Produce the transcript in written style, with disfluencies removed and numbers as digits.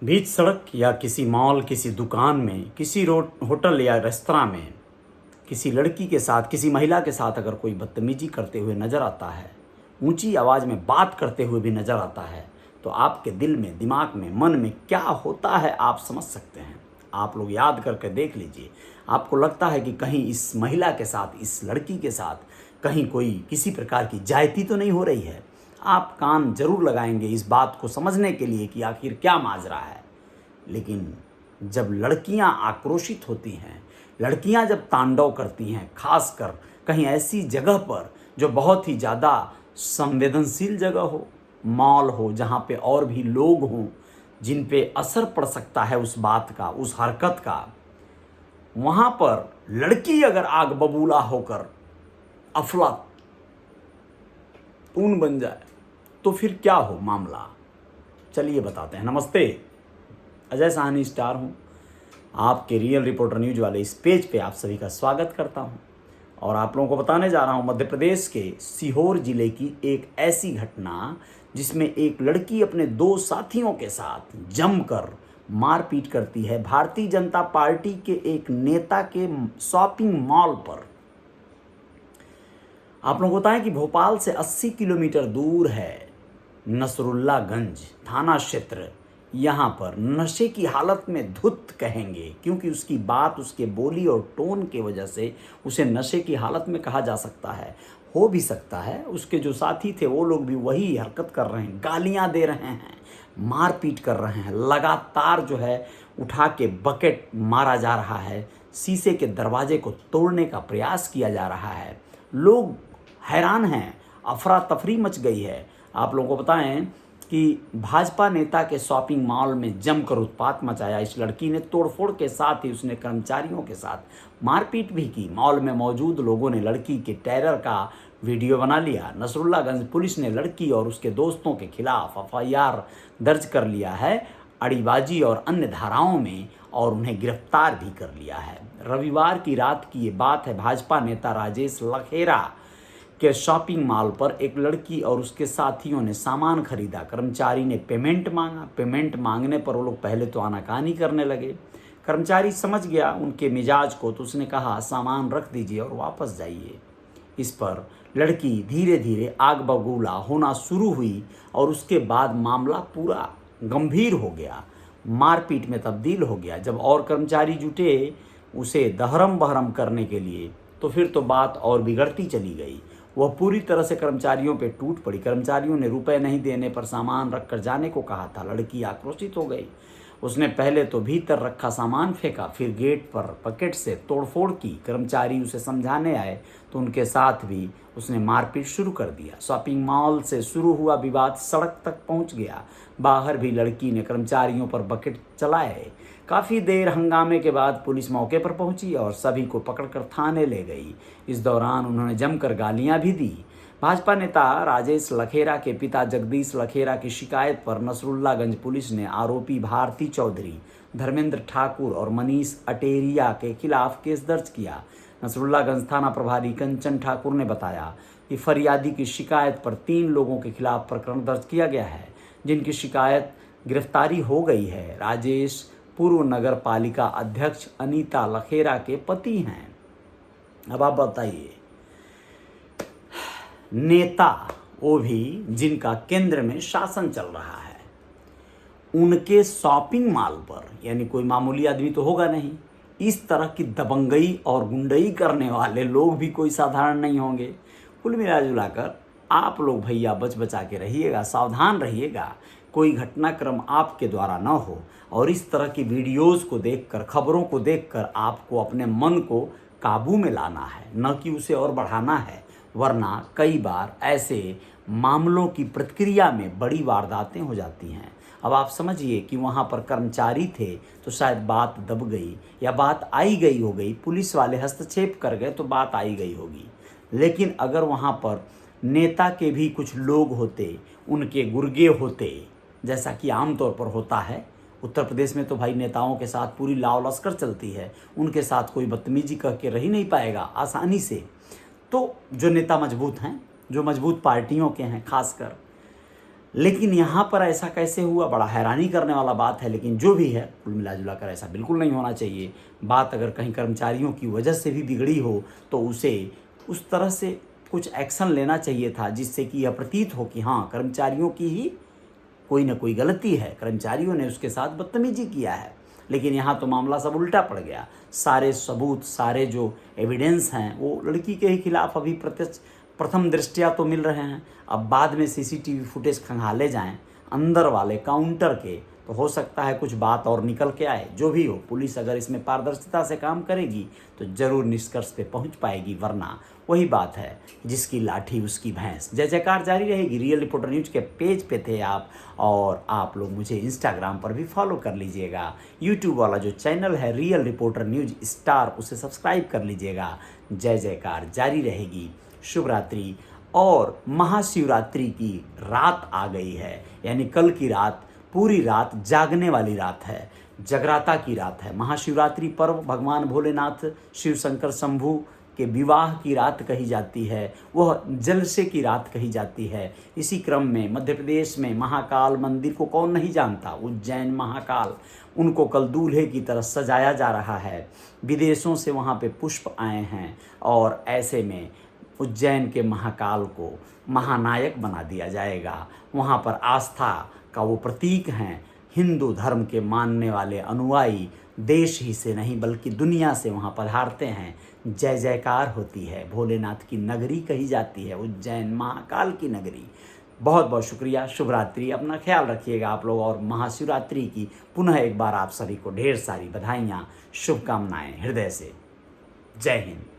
बीच सड़क या किसी मॉल, किसी दुकान में, किसी होटल या रेस्तरां में किसी लड़की के साथ, किसी महिला के साथ अगर कोई बदतमीजी करते हुए नज़र आता है, ऊंची आवाज़ में बात करते हुए भी नज़र आता है, तो आपके दिल में, दिमाग में, मन में क्या होता है आप समझ सकते हैं। आप लोग याद करके देख लीजिए। आपको लगता है कि कहीं इस महिला के साथ, इस लड़की के साथ कहीं कोई किसी प्रकार की ज्यादती तो नहीं हो रही है। आप कान जरूर लगाएंगे इस बात को समझने के लिए कि आखिर क्या माजरा है। लेकिन जब लड़कियां आक्रोशित होती हैं, लड़कियां जब तांडव करती हैं, खासकर कहीं ऐसी जगह पर जो बहुत ही ज़्यादा संवेदनशील जगह हो, मॉल हो, जहाँ पे और भी लोग हों जिन पे असर पड़ सकता है उस बात का, उस हरकत का, वहाँ पर लड़की अगर आग बबूला होकर अफलातून बन जाए तो फिर क्या हो मामला। चलिए बताते हैं। नमस्ते, अजय साहनी स्टार हूँ। आपके रियल रिपोर्टर न्यूज वाले इस पेज पे आप सभी का स्वागत करता हूँ और आप लोगों को बताने जा रहा हूँ मध्य प्रदेश के सीहोर जिले की एक ऐसी घटना जिसमें एक लड़की अपने दो साथियों के साथ जमकर मारपीट करती है भारतीय जनता पार्टी के एक नेता के शॉपिंग मॉल पर। आप लोगों को बताएं कि भोपाल से 80 किलोमीटर दूर है नसरुल्लागंज थाना क्षेत्र। यहाँ पर नशे की हालत में धुत कहेंगे क्योंकि उसकी बात, उसके बोली और टोन के वजह से उसे नशे की हालत में कहा जा सकता है। हो भी सकता है उसके जो साथी थे वो लोग भी वही हरकत कर रहे हैं, गालियाँ दे रहे हैं, मारपीट कर रहे हैं, लगातार जो है उठा के बकेट मारा जा रहा है, शीशे के दरवाजे को तोड़ने का प्रयास किया जा रहा है। लोग हैरान हैं, अफरा तफरी मच गई है। आप लोगों को बताएं कि भाजपा नेता के शॉपिंग मॉल में जमकर उत्पात मचाया इस लड़की ने। तोड़फोड़ के साथ ही उसने कर्मचारियों के साथ मारपीट भी की। मॉल में मौजूद लोगों ने लड़की के टेरर का वीडियो बना लिया। नसरुल्लागंज पुलिस ने लड़की और उसके दोस्तों के खिलाफ एफआईआर दर्ज कर लिया है अड़ीबाजी और अन्य धाराओं में, और उन्हें गिरफ्तार भी कर लिया है। रविवार की रात की ये बात है। भाजपा नेता राजेश लखेरा के शॉपिंग मॉल पर एक लड़की और उसके साथियों ने सामान खरीदा। कर्मचारी ने पेमेंट मांगा। पेमेंट मांगने पर वो लोग पहले तो आनाकानी करने लगे। कर्मचारी समझ गया उनके मिजाज को, तो उसने कहा सामान रख दीजिए और वापस जाइए। इस पर लड़की धीरे धीरे आग बबूला होना शुरू हुई और उसके बाद मामला पूरा गंभीर हो गया, मारपीट में तब्दील हो गया। जब और कर्मचारी जुटे उसे दहरम बहरम करने के लिए तो फिर तो बात और बिगड़ती चली गई। वह पूरी तरह से कर्मचारियों पे टूट पड़ी। कर्मचारियों ने रुपए नहीं देने पर सामान रखकर जाने को कहा था। लड़की आक्रोशित हो गई। उसने पहले तो भीतर रखा सामान फेंका, फिर गेट पर बकेट से तोड़फोड़ की। कर्मचारी उसे समझाने आए तो उनके साथ भी उसने मारपीट शुरू कर दिया। शॉपिंग मॉल से शुरू हुआ विवाद सड़क तक पहुंच गया। बाहर भी लड़की ने कर्मचारियों पर बकेट चलाए। काफ़ी देर हंगामे के बाद पुलिस मौके पर पहुंची और सभी को पकड़कर थाने ले गई। इस दौरान उन्होंने जमकर गालियां भी दी। भाजपा नेता राजेश लखेरा के पिता जगदीश लखेरा की शिकायत पर नसरुल्लागंज पुलिस ने आरोपी भारती चौधरी, धर्मेंद्र ठाकुर और मनीष अटेरिया के खिलाफ केस दर्ज किया। नसरुल्लागंज थाना प्रभारी कंचन ठाकुर ने बताया कि फरियादी की शिकायत पर 3 लोगों के खिलाफ प्रकरण दर्ज किया गया है, जिनकी शिकायत गिरफ्तारी हो गई है। राजेश पूर्व नगर पालिका अध्यक्ष अनीता लखेरा के पति हैं। अब आप बताइए, नेता वो भी जिनका केंद्र में शासन चल रहा है, उनके शॉपिंग मॉल पर, यानी कोई मामूली आदमी तो होगा नहीं, इस तरह की दबंगई और गुंडई करने वाले लोग भी कोई साधारण नहीं होंगे। कुल मिला जुलाकर आप लोग भैया बच बचा के रहिएगा, सावधान रहिएगा, कोई घटनाक्रम आपके द्वारा न हो। और इस तरह की वीडियोस को देखकर, खबरों को देखकर आपको अपने मन को काबू में लाना है, न कि उसे और बढ़ाना है। वरना कई बार ऐसे मामलों की प्रतिक्रिया में बड़ी वारदातें हो जाती हैं। अब आप समझिए कि वहाँ पर कर्मचारी थे तो शायद बात दब गई या बात आई गई हो गई, पुलिस वाले हस्तक्षेप कर गए तो बात आई गई होगी। लेकिन अगर वहाँ पर नेता के भी कुछ लोग होते, उनके गुर्गे होते, जैसा कि आमतौर पर होता है, उत्तर प्रदेश में तो भाई नेताओं के साथ पूरी लाव लश्कर चलती है, उनके साथ कोई बदतमीजी कह के रह ही नहीं पाएगा आसानी से। तो जो नेता मजबूत हैं, जो मजबूत पार्टियों के हैं खासकर, लेकिन यहाँ पर ऐसा कैसे हुआ, बड़ा हैरानी करने वाला बात है। लेकिन जो भी है, कुल मिला जुला कर ऐसा बिल्कुल नहीं होना चाहिए। बात अगर कहीं कर्मचारियों की वजह से भी बिगड़ी हो तो उसे उस तरह से कुछ एक्शन लेना चाहिए था जिससे कि यह प्रतीत हो कि हाँ, कर्मचारियों की ही कोई ना कोई गलती है, कर्मचारियों ने उसके साथ बदतमीजी किया है। लेकिन यहाँ तो मामला सब उल्टा पड़ गया। सारे सबूत, सारे जो एविडेंस हैं वो लड़की के ही खिलाफ अभी प्रत्यक्ष प्रथम दृष्टया तो मिल रहे हैं। अब बाद में सीसीटीवी फुटेज खंगाले जाएं अंदर वाले काउंटर के, तो हो सकता है कुछ बात और निकल के आए। जो भी हो, पुलिस अगर इसमें पारदर्शिता से काम करेगी तो ज़रूर निष्कर्ष पे पहुंच पाएगी, वरना वही बात है, जिसकी लाठी उसकी भैंस। जय जयकार जारी रहेगी। रियल रिपोर्टर न्यूज़ के पेज पे थे आप, और आप लोग मुझे इंस्टाग्राम पर भी फॉलो कर लीजिएगा। यूट्यूब वाला जो चैनल है रियल रिपोर्टर न्यूज़ स्टार, उसे सब्सक्राइब कर लीजिएगा। जय जयकार जारी रहेगी। शुभ रात्रि। और महाशिवरात्रि की रात आ गई है, यानी कल की रात पूरी रात जागने वाली रात है, जगराता की रात है। महाशिवरात्रि पर्व भगवान भोलेनाथ शिव शंकर शंभू के विवाह की रात कही जाती है, वह जलसे की रात कही जाती है। इसी क्रम में मध्य प्रदेश में महाकाल मंदिर को कौन नहीं जानता, उज्जैन महाकाल, उनको कल दूल्हे की तरह सजाया जा रहा है। विदेशों से वहाँ पे पुष्प आए हैं, और ऐसे में उज्जैन के महाकाल को महानायक बना दिया जाएगा। वहाँ पर आस्था का वो प्रतीक हैं। हिंदू धर्म के मानने वाले अनुयायी देश ही से नहीं बल्कि दुनिया से वहाँ पधारते हैं। जय जयकार होती है। भोलेनाथ की नगरी कही जाती है उज्जैन, महाकाल की नगरी। बहुत बहुत शुक्रिया। शुभ रात्रि। अपना ख्याल रखिएगा आप लोग, और महाशिवरात्रि की पुनः एक बार आप सभी को ढेर सारी बधाइयाँ, शुभकामनाएं हृदय से। जय हिंद।